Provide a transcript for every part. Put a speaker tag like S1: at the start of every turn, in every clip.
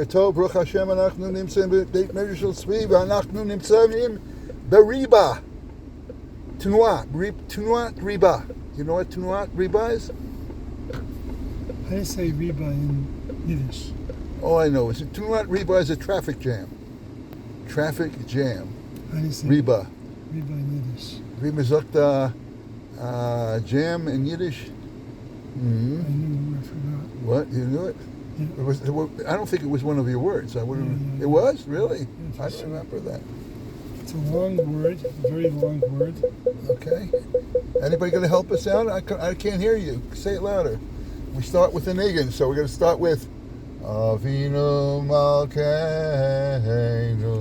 S1: טוב, ברוך השם, אנחנו נמצאים בבית מדרש של צבי, ואנחנו נמצאים בריבה. תנועת ריבה. You know what תנועת ריבה is?
S2: How do you say riba in Yiddish?
S1: All I know is תנועת ריבה is a traffic jam. Traffic jam.
S2: How do you say
S1: Riba.
S2: riba in Yiddish?
S1: Riba sagt jam in Yiddish.
S2: I knew, I forgot.
S1: What? You knew it?
S2: Yeah.
S1: I don't think it was one of your words. I wouldn't.
S2: Yeah.
S1: It was? Really?
S2: Yeah,
S1: I don't remember that.
S2: It's a long word, a very long word.
S1: Okay. Anybody going to help us out? I can't hear you. Say it louder. We start with the niggin, so we're going to start with Avinu Malkeinu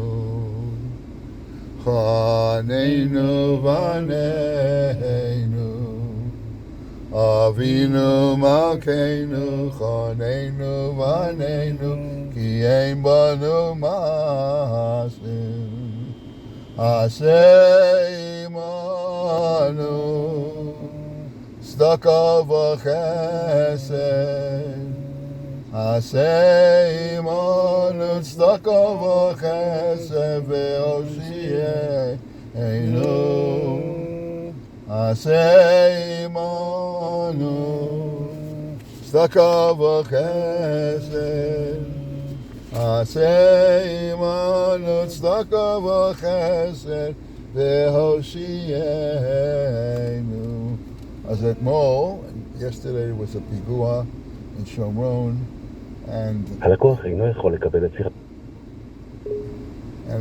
S1: Chaneinu Vaneinu Avinu Malkeinu Chaneinu Vaneinu Ki Ein Banu Masim Aseh Imanu Tzedaka v'chesed Aseh Imanu Tzedaka v'chesed Ve'oshiyeinu Aseh Imanu Tzedaka v'chesed Aseh Imanu Tzedaka v'chesed Ve'oshiyeinu. As at Mo, yesterday there was a pigua in Shomron, and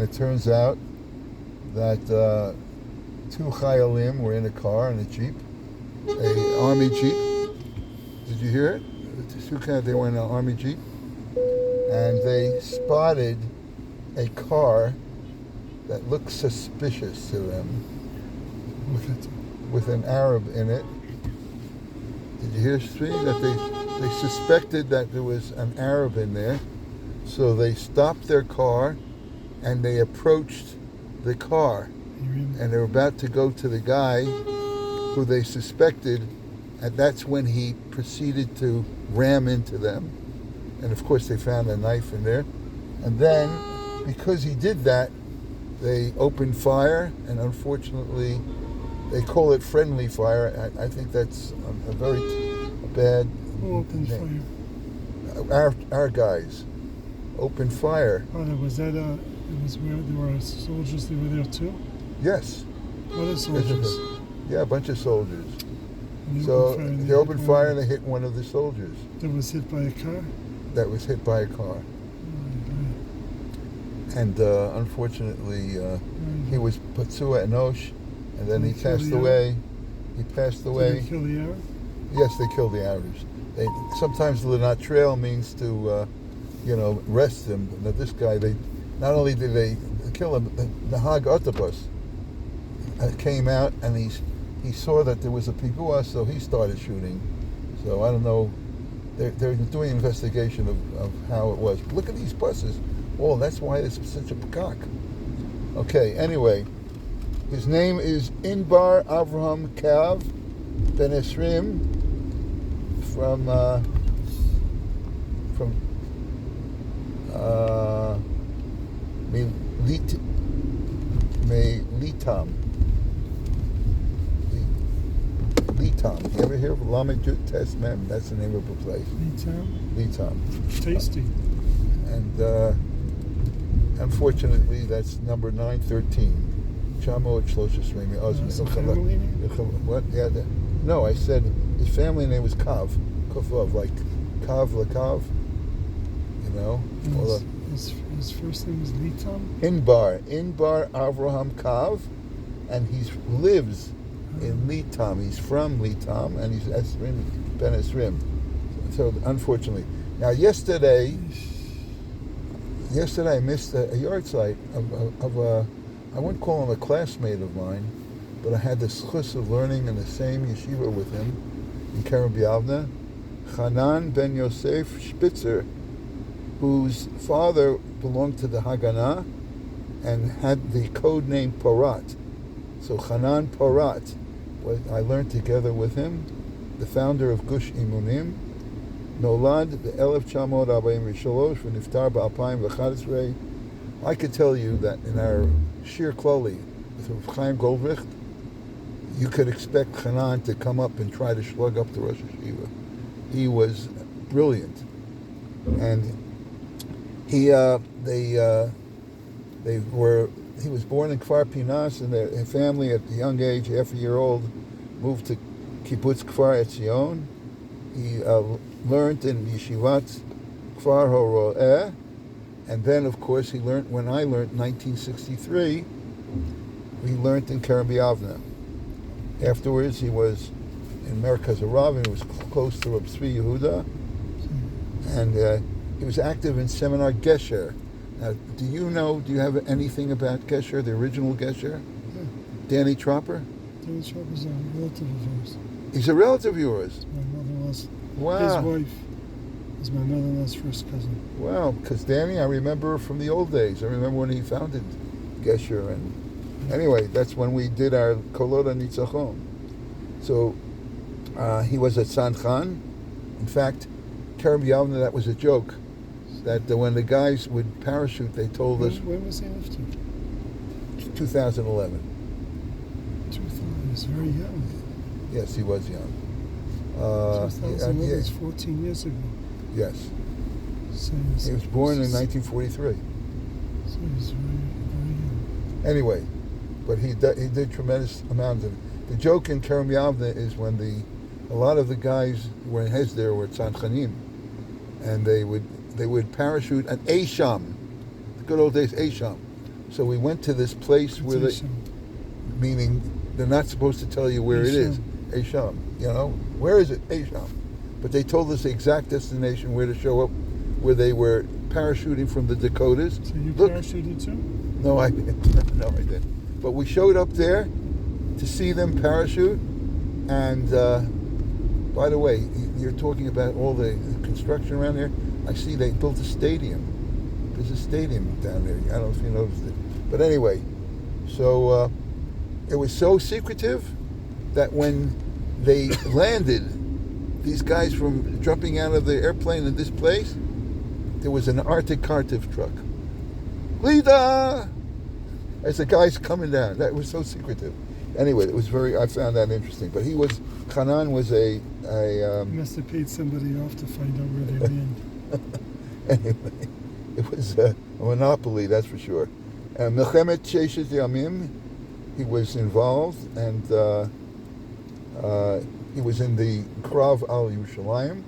S1: it turns out that two chayalim were in a car, in a jeep, a army jeep. Did you hear it? They were in an army jeep, and they spotted a car that looked suspicious to them with an Arab in it. Did you hear, Sri, that they suspected that there was an Arab in there, so they stopped their car and they approached the car, and they were about to go to the guy who they suspected, and that's when he proceeded to ram into them. And of course they found a knife in there, and then because he did that, they opened fire, and unfortunately they call it friendly fire. I think that's a very bad
S2: Who opened
S1: name.
S2: fire?
S1: Our guys opened fire.
S2: Oh, it was where there were soldiers, they were there too?
S1: Yes.
S2: What are soldiers?
S1: Yeah, a bunch of soldiers.
S2: And
S1: So they opened fire
S2: one
S1: and they hit one of the soldiers
S2: that was hit by a car?
S1: that was hit by a car. And unfortunately, he was Patsua Enosh, and then he passed away. He passed away.
S2: Did they kill the Arab?
S1: Yes, they killed the Arabs. Sometimes Lanat Trail means to, rest him. But this guy, not only did they kill him, the Hag Autobus came out and he saw that there was a pigua, so he started shooting. So I don't know. They're doing an investigation of how it was. Look at these buses. Oh, that's why it's such a peacock. Okay, anyway. His name is Inbar Avraham Kav Ben Esrim from Litam. You ever hear of Lamed Jut Tes Mem? That's the name of the place. Litam.
S2: Tasty.
S1: And unfortunately, that's number 913. Chamo Shlosha Sremi Osman. What? Yeah. No, I said his family name was Kav. Kufov, like Kav Lakav. You know?
S2: His first name is Litam?
S1: Inbar Avraham Kav, and he lives in Litam. He's from Litam, and he's Esrim Ben Esrim. So unfortunately. Now yesterday I missed a yard site of a, I wouldn't call him a classmate of mine, but I had the schus of learning in the same yeshiva with him in Kerem B'Yavne, Hanan Ben Yosef Spitzer, whose father belonged to the Haganah and had the code name Porat. So Hanan Porat, I learned together with him, the founder of Gush Imunim, נולד ב-1943 ונפטר ב-2011. I could tell you that in our Shir Kloli with Rav Chaim Goldricht, you could expect Hanan to come up and try to slug up the Rosh Hashiva. He was brilliant, and he was born in Kfar Pinas, and their family at a young age, half a year old, moved to Kibbutz Kfar Etzion. He learned in Yeshivat Kfar HaRo'eh, and then, of course, he learned, when I learned in 1963, we learned in Kerem B'Yavneh. Afterwards, he was in Merkaz Harav, and he was close to Reb Tzvi Yehuda, and he was active in Seminar Gesher. Now, do you have anything about Gesher, the original Gesher?
S2: Yeah.
S1: Danny Tropper?
S2: Danny Tropper's a relative of ours.
S1: He's a relative of yours?
S2: My mother-in-law's.
S1: Wow.
S2: His wife is my mother-in-law's first cousin.
S1: Wow, because Danny, I remember from the old days. I remember when he founded Gesher, and anyway, that's when we did our Kolot Nitzachon. So he was at Sanchan. In fact, Kerem B'Yavneh, that was a joke. That when the guys would parachute, they told us.
S2: When was he after?
S1: 2011.
S2: 2000. He was very young.
S1: Yes, he was young.
S2: 2011 is 14 years ago.
S1: Yes.
S2: So
S1: he was born in 1943.
S2: So he was very, very young.
S1: Anyway, but he did tremendous amounts of. The joke in Kerem B'Yavneh is when a lot of the guys were in Hesder were Tzanchanim, and they would parachute at Eisham, the good old days Eisham. So we went to this place where meaning they're not supposed to tell you where it is. Eisham, where is it? Eisham. But they told us the exact destination where to show up, where they were parachuting from the Dakotas.
S2: So you parachuted too?
S1: No, I didn't. No, I didn't. But we showed up there to see them parachute. And by the way, you're talking about all the construction around here. I see they built a stadium. There's a stadium down there. I don't know if you noticed it. But anyway, so it was so secretive that when they landed, these guys from jumping out of the airplane in this place, there was an Arctic Cartif truck. Lida! As the guy's coming down. That was so secretive. Anyway, it was I found that interesting. But Hanan was
S2: He must have paid somebody off to find out where they landed.
S1: Anyway, it was a monopoly, that's for sure. Melchemet Sheshet Yamim, he was involved, and he was in the Krav al Yerushalayim.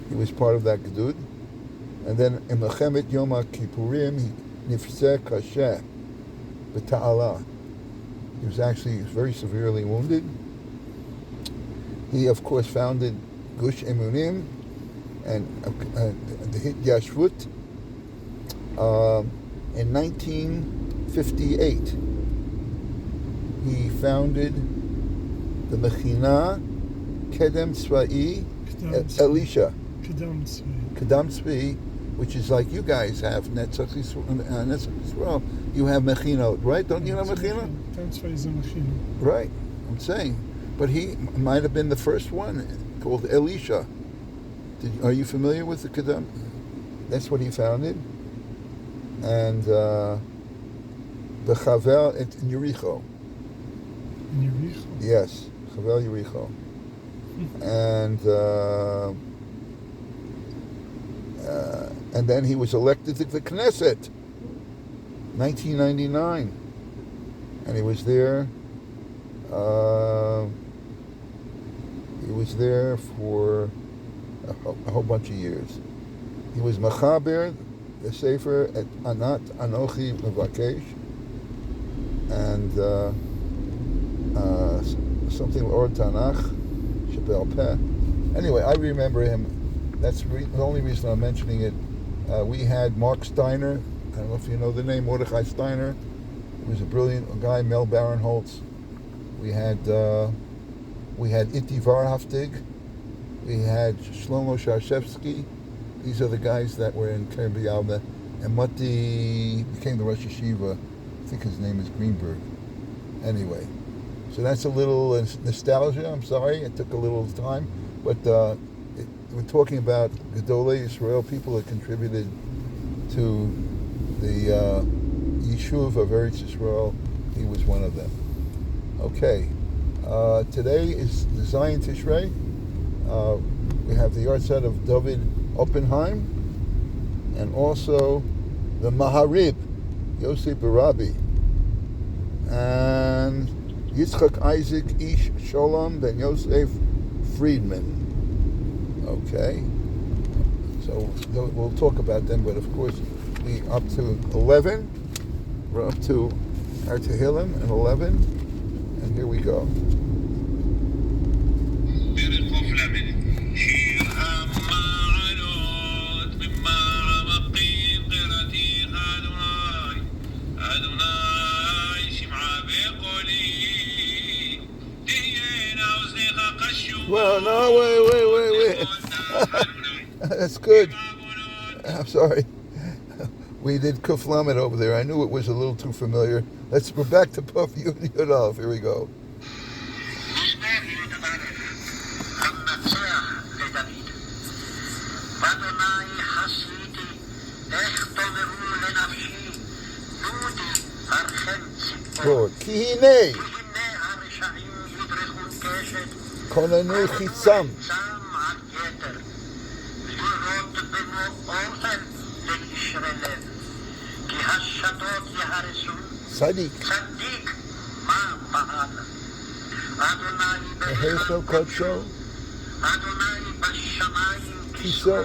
S1: He was part of that Gedud. And then in Melchemet Yom HaKippurim, he nifzeh kasheh b'ta'ala. He was actually very severely wounded. He, of course, founded Gush Emunim and the Hit Yashvut in 1958. He founded the Mechina Kedem Tzva'i Elisha. Kedem Tzva'i, which is like you guys have Netzach Yisrael. You have Mechinot, right? Don't you have Mechina?
S2: Kedem Tzva'i is a Mechina.
S1: Right, I'm saying. But he might have been the first one, called Elisha. Are you familiar with the Kedem? That's what he founded. And the Chavel in Yericho.
S2: In Yericho?
S1: Yes, Chavel Yericho. And then he was elected to the Knesset, 1999. And he was there. He was there for a whole bunch of years. He was Machaber, the Sefer at Anat Anochi Mevakesh, and something Or Tanakh Shebel Peh. Anyway, I remember him. That's the only reason I'm mentioning it. We had Mark Steiner. I don't know if you know the name, Mordechai Steiner. He was a brilliant guy. Mel Barinholtz. We had Iti Varhaftig. We had Shlomo Sharshevsky. These are the guys that were in Kerem B'Yavneh. And Mati became the Rosh Yeshiva. I think his name is Greenberg. Anyway, so that's a little nostalgia. I'm sorry, it took a little time. But we're talking about Gedolei Israel, people that contributed to the Yishuv of Eretz Yisrael. He was one of them. Okay, today is the Zion Tishrei. We have the yahrzeit of David Oppenheim, and also the Maharib, Yosef Barabi, and Yitzchak Isaac Ish Sholom ben Yosef Friedman. Okay, so we'll talk about them, but of course we up to 11. We're up to our Tehillim and 11, and here we go. Well, no, wait. That's good. I'm sorry. We did Kuf Lamed over there. I knew it was a little too familiar. We're back to Puff Yud Aleph. Here we go. Lord, Kihine. Konanu Chitzam. Sadiq. Ehesho Kodsho. Kiso.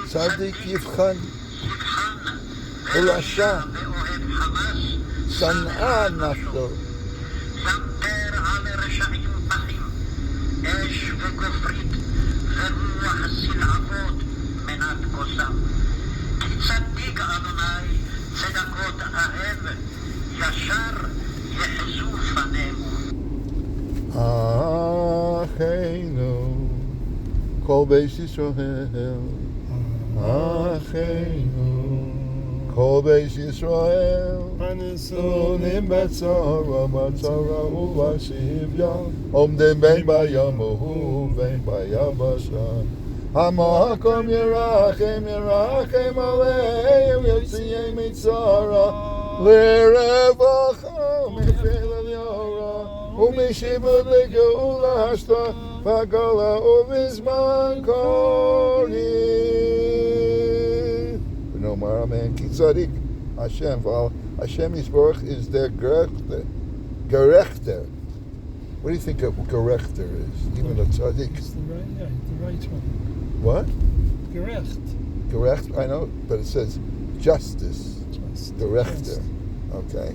S1: Sadiq Yivchan. Ulasha. San'a Nafto. Achenu, Kol Beis Yisrael. Achenu, Kol Beis Yisrael. Unim Betzara, Matzara Uvashivya. Omdim Ben Bayam Uhu, Ben Bayabasha. Hamakom Yerachem Aleim Yotziyei Mitzara. Lerevacha Mefel Al Yora. Umishibud legeula hashta v'agala uvizman kori. No more, amen. Kitzadik Hashem. Hashem Yisborach is their gerechter. What do you think a gerechter is? Even a tzaddik.
S2: It's the right one.
S1: What?
S2: Gerecht.
S1: Gerecht, I know, but it says justice. Gerechter. Okay.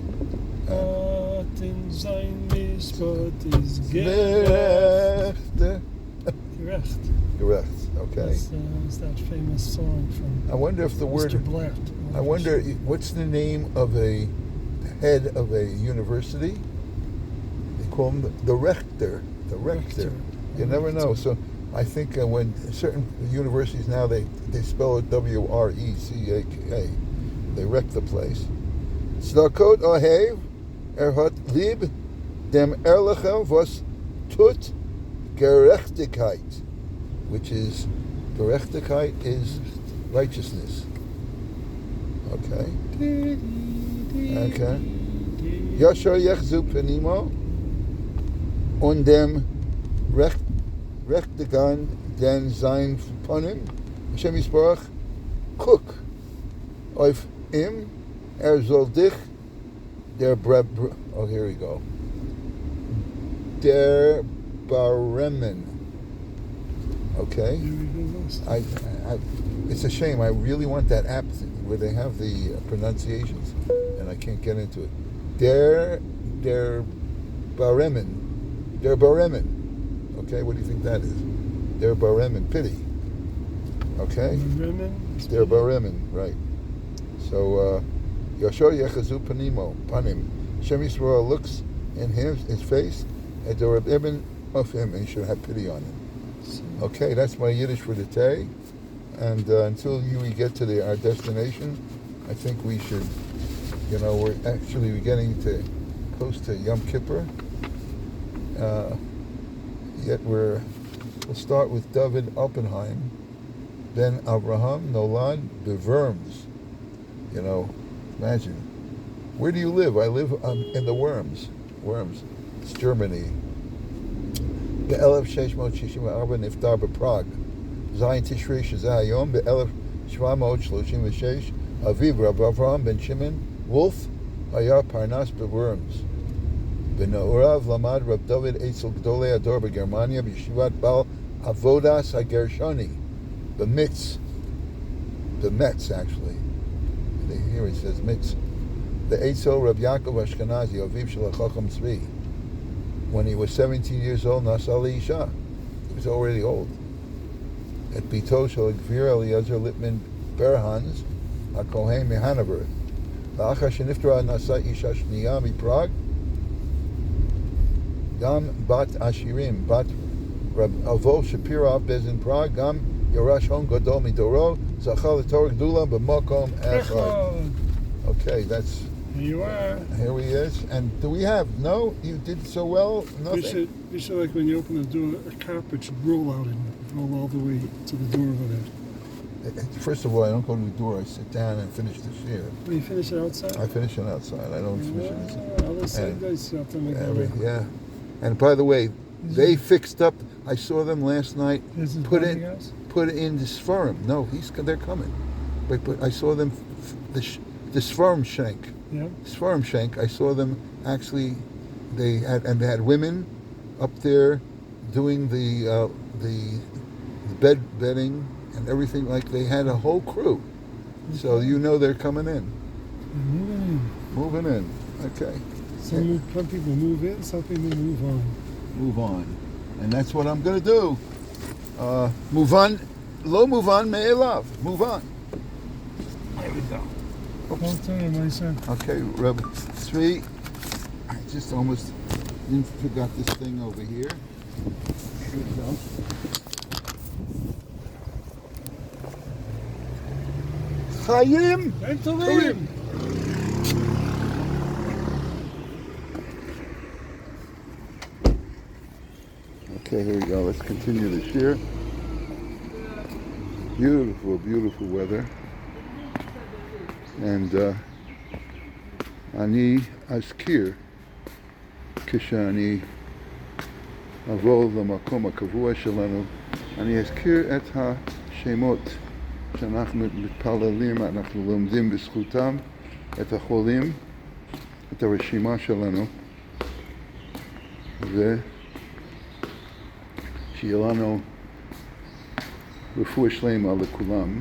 S2: In sein Mispot is
S1: gerecht.
S2: Gerecht.
S1: Okay.
S2: That's that famous song from
S1: I wonder if the word.
S2: Mr. Blatt.
S1: I wonder what's the name of a head of a university? They call him the rector. The rector. You never know. So I think when certain universities now they spell it W-R-E-C-K. They wreck the place. Tzedakot ohev. Hat lieb dem Erlichem was tut Gerechtigkeit, which is Gerechtigkeit is righteousness. Okay. Yashar yechzu penimo und dem Rechtigan den sein Ponim Hashem Yisborach cook auf ihm soll dich Der here we go. Der Baremen. Okay. It's a shame. I really want that app where they have the pronunciations, and I can't get into it. Der Baremen. Der Baremen. Okay, what do you think that is? Der Baremen. Pity. Okay. Der Baremen. Right. So. Yashar Yechazu Panim. Shem Yisrael looks in his face at the Rebbe of him, and you should have pity on him. Okay, that's my Yiddish for today. And until we get to our destination, I think we should, we're getting to close to Yom Kippur. Yet we'll start with David Oppenheim. Ben Avraham Nolad Beverms. Imagine. Where do you live? I live in the Worms. Worms. It's Germany. ב-1664 נפטר בפראג. זין תשרי שזה היום, ב-1736 אביו רב אברהם בן שמעון וולף היה פרנס בוורמס. בנעוריו למד רב דוד אצל גדולי הדור בגרמניה בישיבת בעל עבודס הגרשוני, במצ. The Metz, actually. Here he says Metz. The Eitzel Rab Yaakov Ashkenazi, Aviv Shel HaChacham Tzvi. When he was 17 years old, Nasali Isha. He was already old. At Bito Shel Gvir Eliezer Lippman Berhans, HaKohen Mehanover. V'achar Sheniftra Nasa Isha Shniya Miprag. Gam Bat Ashirim, Bat Rab Avol Shapirov Bezin Prague, Gam Yorash Hon Gadol Midoro, Zachal Torah Gdula B'Makom Echad. Okay, that's...
S2: Here you are.
S1: Here he is. And do we have... No? You did so well? Nothing?
S2: You should like when you open the door, a carpet should roll out and roll all the way to the door over there.
S1: First of all, I don't go to the door. I sit down and finish the shir.
S2: Well, you finish it outside?
S1: I finish it outside. I don't finish it inside.
S2: Other side guys have to make it.
S1: Yeah. And by the way, they fixed up... I saw them last night. Put in the Sfarim. No, they're coming. But I saw them... The Sfarim Shank.
S2: Yeah.
S1: Sfarim Shank. I saw them actually. They had women up there doing the bedding and everything. Like they had a whole crew. So they're coming in. Moving in. Okay.
S2: Some people move in. Some people move on.
S1: Move on. And that's what I'm going to do. Move on. Lo move on, may love. Move on. There we go.
S2: Well done, my son.
S1: Okay, Reb Tzvi. I just almost forgot this thing over here. Here we go. Chaim!
S2: Chaim!
S1: Okay, here we go. Let's continue the shir. Beautiful, beautiful weather. And אני אזכיר כשאני אבוא למקום הקבוע שלנו, אני אזכיר את השמות שאנחנו מתפללים, אנחנו לומדים בזכותם, את החולים, את הרשימה שלנו, ושיהיה לנו רפואה שלמה לכולם.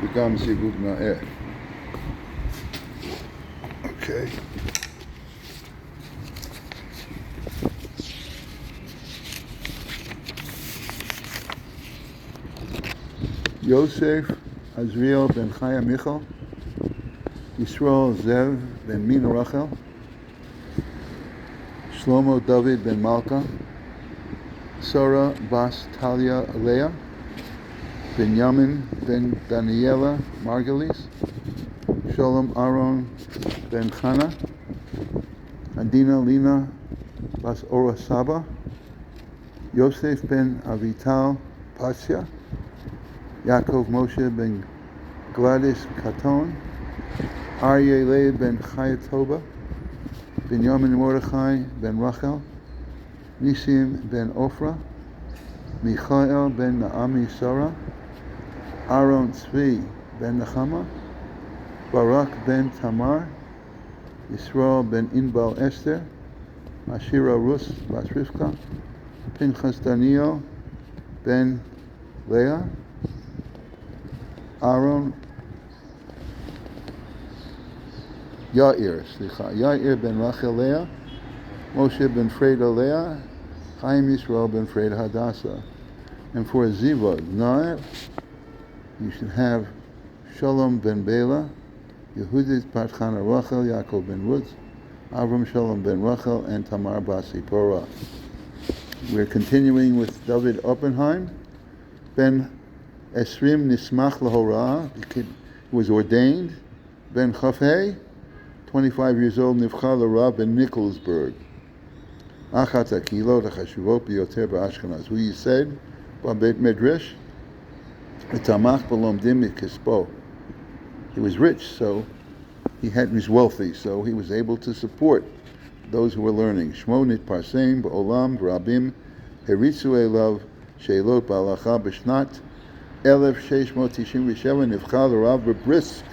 S1: וגם זיווג נאה. אוקיי. יוסף עזריאל בן חיה מיכל, ישראל זאב בן מינה רחל, שלמה דוד בן מלכה, שרה בס טליה לאה, Benjamin ben Daniela Margulis, Shalom Aaron ben Chana, Adina Lina bas Ora Saba, Yosef ben Avital Pasya, Yaakov Moshe ben Gladys Katon, Aryeh Leah ben Chayatoba, Benjamin Mordechai ben Rachel, Nisim ben Ofra, Michael ben Naami Sarah, Aaron Tzvi ben Nechama, Barak ben Tamar, Yisrael ben Inbal Esther, Ashira Rus bas Rivka, Pinchas Daniel ben Leah, Aaron Yair ben Rachel Leah, Moshe ben Freda Leah, Chaim Yisrael ben Freda Hadassah. And for a Zivod, Nair, you should have Shalom ben Bela, Yehudit Bat Chana Rachel, Yaakov ben Rutz, Avram Shalom ben Rachel, and Tamar Basi Porah. We're continuing with David Oppenheim, Ben Esrim Nismach Lahorah, who was ordained, Ben Chafhei, 25 years old, נבחר לרב בניקולסברג. אחת הקהילות החשובות ביותר באשכנז. הוא ייסד בבית מדרש ותמך בלומדים מכספו. He was rich, so he was wealthy, so he was able to support those who were learning. שמו נתפרסם בעולם ורבים הריצו אליו שאלות בהלכה. בשנת 1697 נבחר לרב בבריסק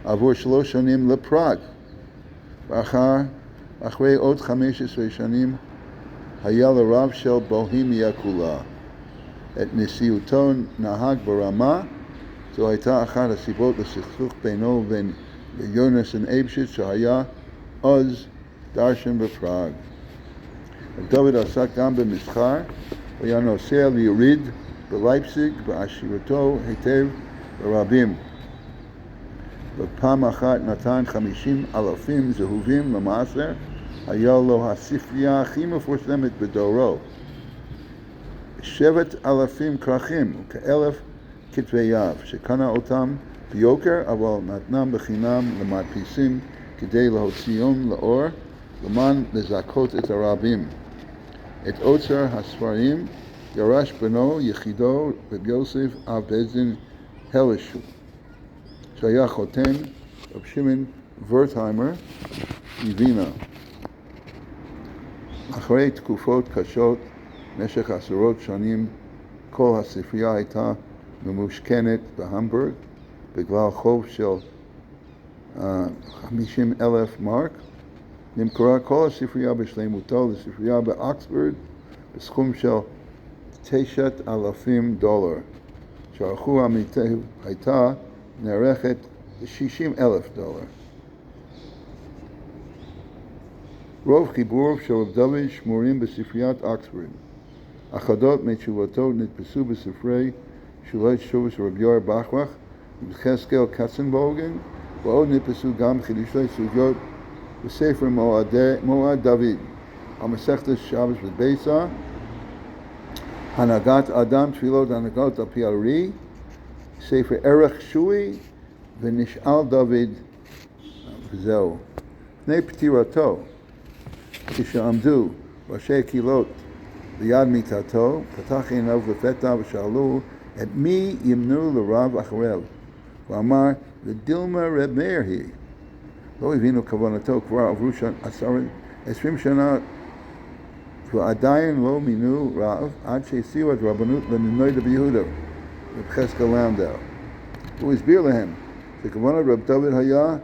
S1: עבור 3 שנים לפראג. אחרי עוד 15 שנים היה לרב של בוהמיה כולה. את נשיאותו נהג ברמה. זו הייתה אחת הסיבות לסכסוך בינו ובין יונסן אייבשיץ שהיה אז דרשן בפראג. דוד עסק גם במסחר, הוא היה נוסע ליריד בלייפציג בעשירותו היטב ברבים. בפעם אחת נתן 50,000 זהובים למעשר, היה לו הספרייה הכי מפורסמת בדורו. 7,000 כרכים וכ1,000 כתבי יד, שקנה אותם ביוקר, אבל נתנם בחינם למדפיסים כדי להוציאם לאור, למען לזכות את הרבים. את אוצר הספרים ירש בנו יחידו רב יוסף אב בית דין הלשו, שהיה חותן רב שמעון ורטהיימר מווינה. אחרי תקופות קשות, במשך עשרות שנים, כל הספרייה הייתה ממושכנת בהמבורג בגלל חוב של 50,000 מרק. נמכרה כל הספרייה בשלמותו לספרייה באוקספורד בסכום של $9,000, שערכו עמיתיו הייתה נערכת $60,000. רוב חיבוריו של רב דוד שמורים בספריית אוקספורד. אחדות מתשובתו נתפסו בספרי שולי תשובה של רב יואר בכרך ובחזקאל קצנבוגן, ועוד נתפסו גם חידושי סוגיות בספר מועד דוד, המסכת שבס בביסה, הנהגת אדם, תפילות הנהגות על פי הארי, ספר ערך שוי ונשאל דוד, וזהו. לפני פטירתו, כשעמדו ראשי הקהילות ליד מיטתו, פתח עיניו לפתע ושאלו את מי ימנו לרב אחריו. הוא אמר, לדילמה רב מאיר היא. לא הבינו כוונתו, כבר עברו 20 שנה ועדיין לא מינו רב עד שהסיעו את רבנות לנינוי ביהודה, רב חזקאל לנדאו. הוא הסביר להם שכוונת רב דוד היה,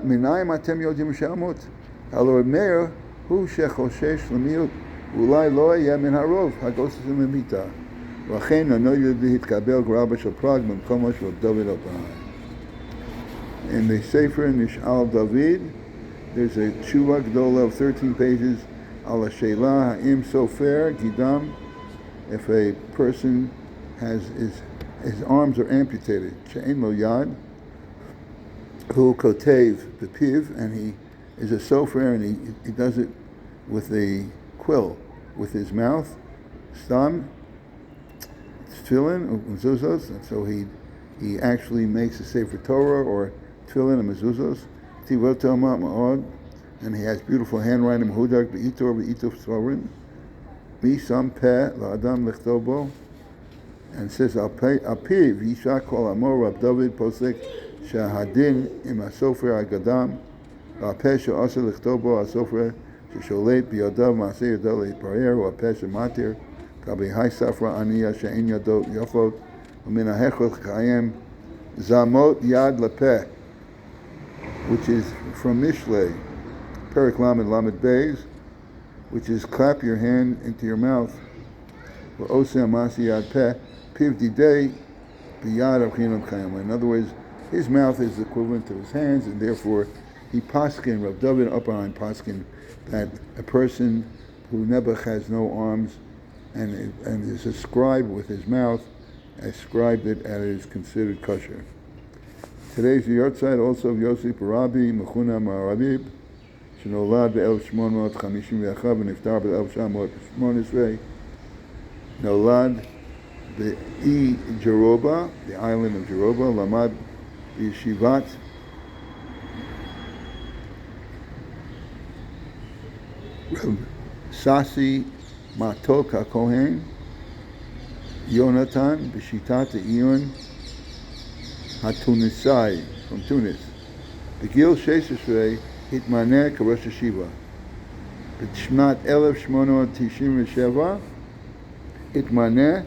S1: מנין אתם יודעים שאמות? הלא רב מאיר הוא שחושש למיעוט, ואולי לא יהיה מן הרוב הגוססים למיתה. ולכן הנוהג להתקבל גרבה של פראג במקומו של דוד אלפיים. In the Sefer Nishal David, there's a tshuva gdola of 13 pages al השאלה האם סופר גידם, if a person has his arms are amputated, שאין לו יד, הוא כותב בפיו, and he is a sofer and he does it with a quill, with his mouth, stam, tefillin, mezuzos, and so he actually makes a Sefer Torah or tefillin and mezuzos, tivoto ma'od, and he has beautiful handwriting, hudak be'itor be'ituf svorin, mi sam peh la'adam lechtobo, and says al piv yisha kol amor Rab David posek shahadin im hasofer agadam, al peh she'asa lechtobo hasofer ששולט בידיו מעשה ידו להתפאר, הוא הפה שמתיר, כבהי ספרה עניה שאין ידו יפות, ומן ההכרח קיים זמות יד לפה, which is from Mishlei, Perik Lamed Lamed Beis, which is clap your hand into your mouth, v'oseh amasi yad peh, piv didei biyad avchinam chayim. In other words, his mouth is equivalent to his hands, and therefore he paskin, Rav David Upperheim paskin, that a person who Nebuch has no arms and is ascribed with his mouth, ascribed it and it is considered kosher. Today's the yahrzeit also of Yosef Rabbi Mechuna Ma'arabib, שנולד ב-1851 ונפטר ב-1918, נולד באי ג'רובה, the island of Jeroba, למד בישיבת Reb Sasi Matok HaKohen, Yonatan, B'shitat Iyun HaTunisai, from Tunis. Begil Shesesrei, Hitmaneh Karosh Hashiva. B'shmat 1897, Hitmaneh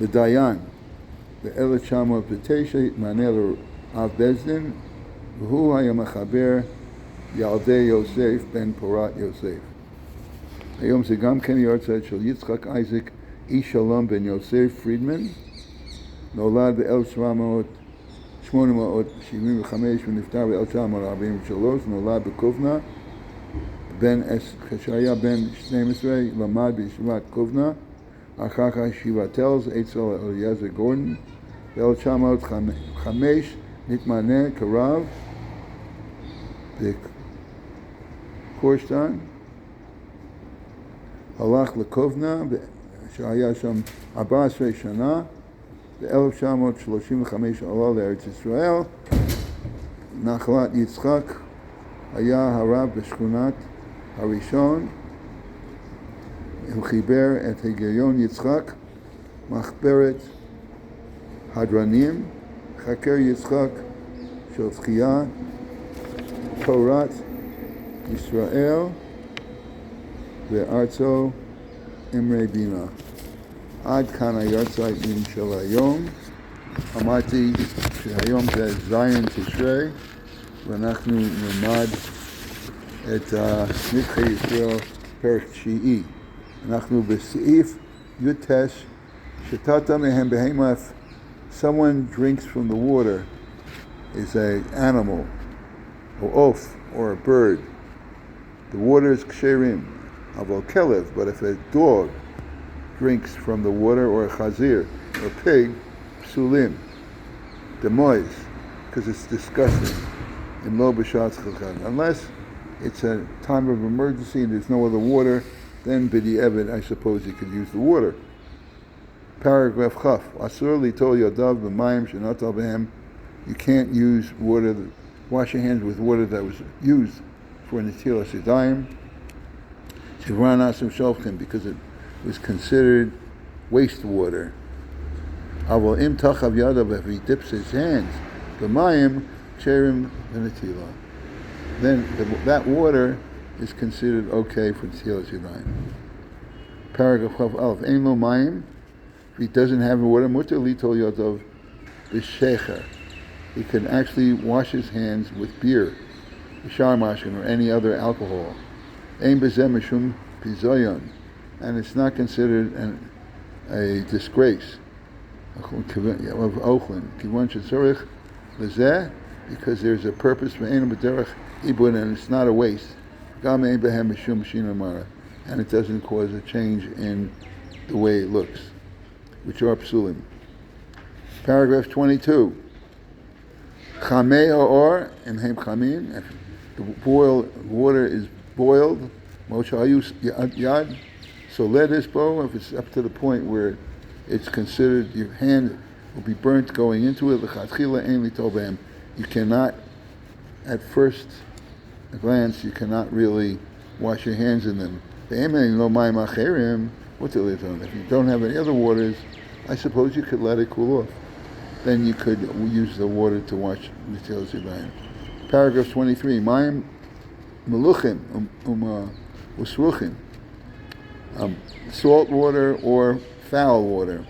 S1: B'dayan. ב-1909 התמנה לרב בזדין, והוא היה מחבר ילדי יוסף בן פורת יוסף. היום זה גם כן יורצייט של יצחק אייזק איש שלום בן יוסף פרידמן, נולד ב-1875 ונפטר ב-1943, נולד בקובנה, כשהיה בן 12 למד בישיבת קובנה, אחר כך ישיבת טלז אצל אליעזר גורדון. ב-1905 נתמנה כרב בקורשטיין, הלך לקובנה שהיה שם 14 שנה, ב-1935 עלה לארץ ישראל. נחלת יצחק היה הרב בשכונת הראשון, הוא חיבר את היגיון יצחק, מחברת הדרנים, חקר יצחק של תחייה, תורת ישראל וארצו אמרי בינה. עד כאן היורצייטים של היום. אמרתי שהיום זה זין תשרי, ואנחנו נלמד את נדחי ישראל פרק 9. אנחנו בסעיף יוטש, שתת מהם בהמה. If someone drinks from the water, is an animal, or oaf, or a bird, the water is ksherim, aval kelev. But if a dog drinks from the water, or a chazir, or a pig, psulim, demois, because it's disgusting. Unless it's a time of emergency and there's no other water, then b'di'evet, I suppose you could use the water. Paragraph Chaf. Asur litol yodav b'mayim shenatal b'hem. You can't use water, wash your hands with water that was used for netilas yadayim. Shivran asim sholchim, because it was considered wastewater. Aval im tachav yadav, if he dips his hands, b'mayim sherim v'netila, then that water is considered okay for netilas yadayim. Paragraph Chaf Aleph. Ein lo mayim. If he doesn't have water, mutar litol yodav b'shecher. He can actually wash his hands with beer, b'shar mashkin, or any other alcohol. Ein b'zeh mishum pizoyon, and it's not considered a disgrace. Of ochlin, kivan shetzorich lezeh, because there's a purpose for ein b'derech ibun, and it's not a waste. Gam ein b'hem mishum shinamara, and it doesn't cause a change in the way it looks, which are psulim. Paragraph 22. Chamei or imhem chamin. If the water is boiled, moshayus yad, so let is bo. If it's up to the point where it's considered your hand will be burnt going into it, l'chatchila ein litol b'hem. You cannot, at first glance, you cannot really wash your hands in them. Be'emen lo mayim acherim. If you don't have any other waters, I suppose you could let it cool off. Then you could use the water to wash netilas yadayim. Paragraph 23. Mayim meluchim usruchim. Salt water or foul water.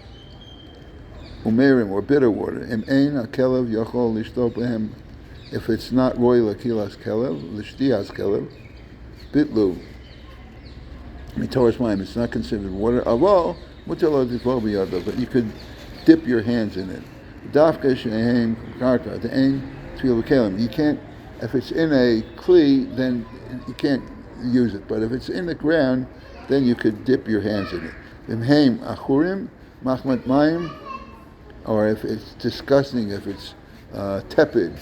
S1: Umerim, or bitter water. Im ein hakelev yachol lishtot behem. If it's not roy lakilas kelev, lishtias kelev, bitlu. It's not considered water. Aval, but you could dip your hands in it. You can't, if it's in a kli, then you can't use it. But if it's in the ground, then you could dip your hands in it. Or if it's disgusting, if it's tepid.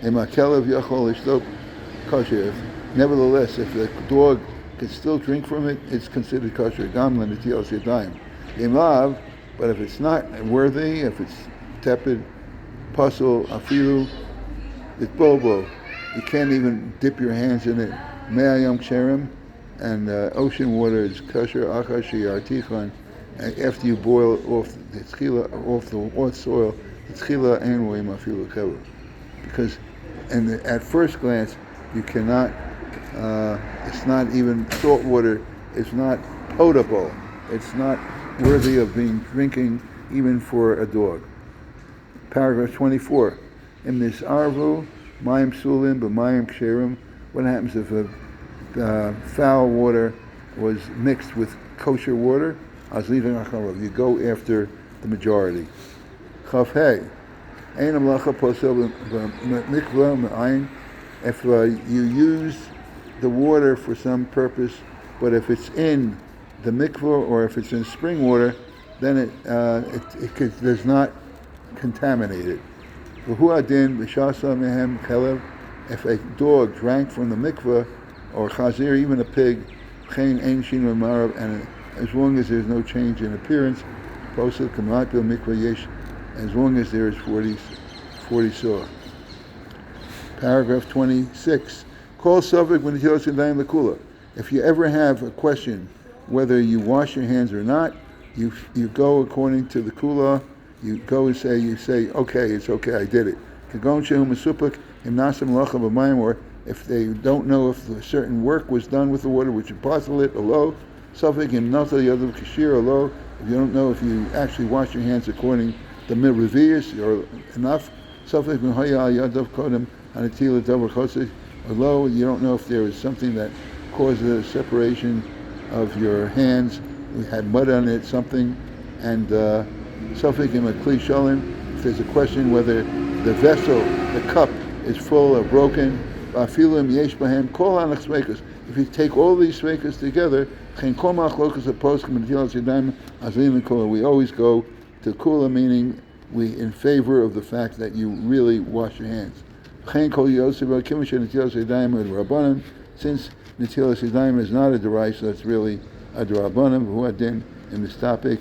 S1: Nevertheless, if the dog can still drink from it, it's considered kosher. But if it's not worthy, if it's tepid, pasul, afilu, it's bobo. You can't even dip your hands in it. Me'ayam ksherim, and ocean water is kosher. Achar sheyartichon. After you boil off the tchila, off the hot soil, the tchila and roim afilu kever. Because, at first glance, you cannot. It's not even salt water. It's not potable. It's not worthy of being drinking even for a dog. Paragraph 24. In this arvu, mayim sulim b'mayim ksherim. What happens if foul water was mixed with kosher water? You go after the majority. Chaf hey. If you use the water for some purpose, but if it's in the mikvah or if it's in spring water, then it does not contaminate it. If a dog drank from the mikvah or chazir, even a pig, and as long as there's no change in appearance, as long as there is 40 saw. Paragraph 26. Call Suffolk when the kula. If you ever have a question whether you wash your hands or not, you go according to the kula. You go and say, okay, it's okay, I did it. Or if they don't know if a certain work was done with the water, which is possible, alo, Suffolk in nata yadav kashir alo. If you don't know if you actually wash your hands according to the revius or enough, Suffolk mihaya yadav kodem anatila davar chosik alo. You don't know if there was something that caused the separation of your hands. We had mud on it, something, and Suffolk in a kli shalim. If there's a question whether the vessel, the cup, is full or broken, afilim yesh bahem kol anach. If you take all these smekas together, we always go to kula, meaning we in favor of the fact that you really wash your hands. Since netilas yadayim is not a derai, so it's really a derabanan. Who adin in this topic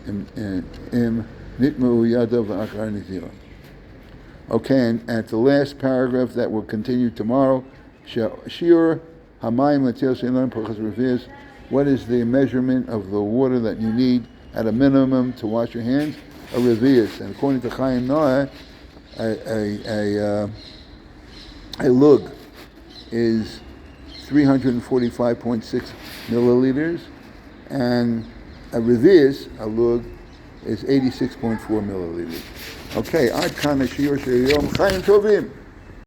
S1: im nitmu yadav v'achar netilah. Okay, and at the last paragraph that will continue tomorrow, shiur hamayim netilas yadayim pachas revius. What is the measurement of the water that you need at a minimum to wash your hands? A revius. And according to Chaim Noah, a lug is 345.6 milliliters, and a revius, a lug, is 86.4 milliliters. Okay, Ad Kana Shiur Sheyom Chaim Tovim.